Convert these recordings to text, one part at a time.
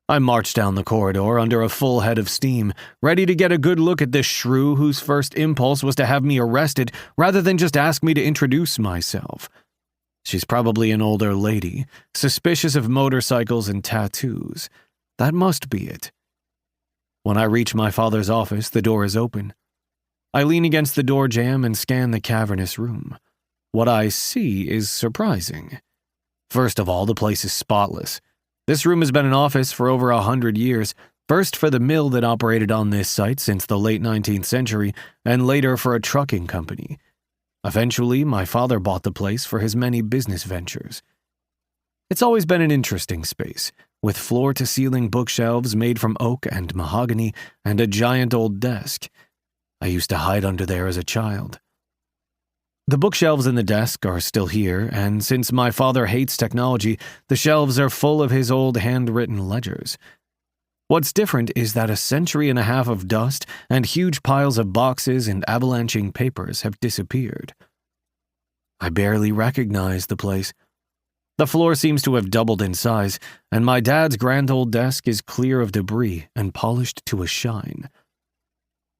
I marched down the corridor under a full head of steam, ready to get a good look at this shrew whose first impulse was to have me arrested rather than just ask me to introduce myself. She's probably an older lady, suspicious of motorcycles and tattoos. That must be it. When I reach my father's office, the door is open. I lean against the door jamb and scan the cavernous room. What I see is surprising. First of all, the place is spotless. This room has been an office for over 100 years, first for the mill that operated on this site since the late 19th century, and later for a trucking company. Eventually, my father bought the place for his many business ventures. It's always been an interesting space, with floor-to-ceiling bookshelves made from oak and mahogany and a giant old desk. I used to hide under there as a child. The bookshelves and the desk are still here, and since my father hates technology, the shelves are full of his old handwritten ledgers. What's different is that a century and a half of dust and huge piles of boxes and avalanching papers have disappeared. I barely recognize the place. The floor seems to have doubled in size, and my dad's grand old desk is clear of debris and polished to a shine.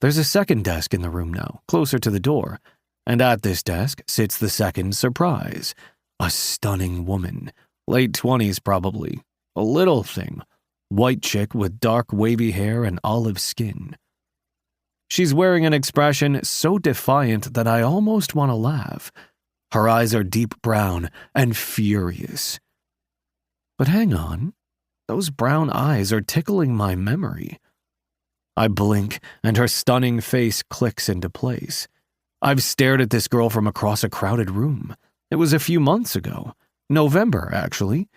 There's a second desk in the room now, closer to the door, and at this desk sits the second surprise, a stunning woman, late 20s probably, a little thing, white chick with dark wavy hair and olive skin. She's wearing an expression so defiant that I almost want to laugh. Her eyes are deep brown and furious. But hang on, those brown eyes are tickling my memory. I blink and her stunning face clicks into place. I've stared at this girl from across a crowded room. It was a few months ago. November, actually.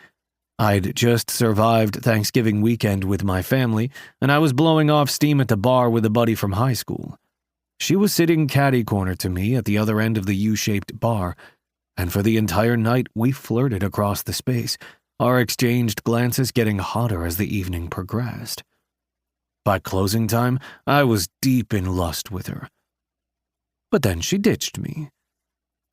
I'd just survived Thanksgiving weekend with my family, and I was blowing off steam at the bar with a buddy from high school. She was sitting catty-corner to me at the other end of the U-shaped bar, and for the entire night we flirted across the space, our exchanged glances getting hotter as the evening progressed. By closing time, I was deep in lust with her. But then she ditched me.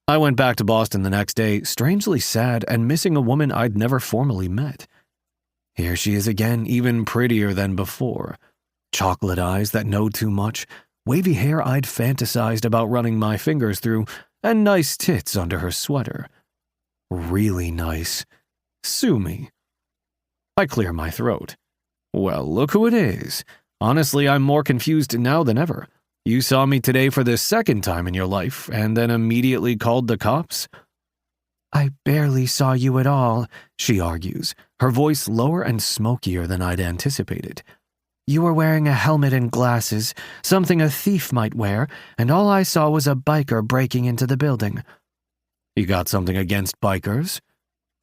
I went back to Boston the next day, strangely sad and missing a woman I'd never formally met. Here she is again, even prettier than before. Chocolate eyes that know too much, wavy hair I'd fantasized about running my fingers through, and nice tits under her sweater. Really nice. Sue me. I clear my throat. Well, look who it is. Honestly, I'm more confused now than ever. You saw me today for the second time in your life, and then immediately called the cops? I barely saw you at all, she argues, her voice lower and smokier than I'd anticipated. You were wearing a helmet and glasses, something a thief might wear, and all I saw was a biker breaking into the building. You got something against bikers?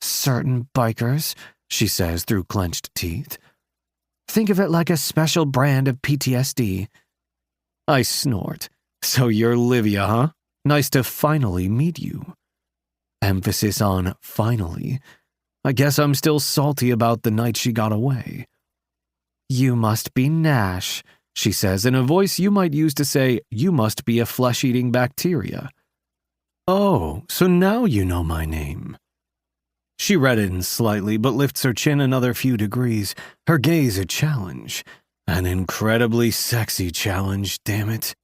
Certain bikers, she says through clenched teeth. Think of it like a special brand of PTSD. I snort. So you're Livia, huh? Nice to finally meet you. Emphasis on finally. I guess I'm still salty about the night she got away. You must be Nash, she says in a voice you might use to say, you must be a flesh-eating bacteria. Oh, so now you know my name. She reddens slightly, but lifts her chin another few degrees, her gaze a challenge. An incredibly sexy challenge, damn it.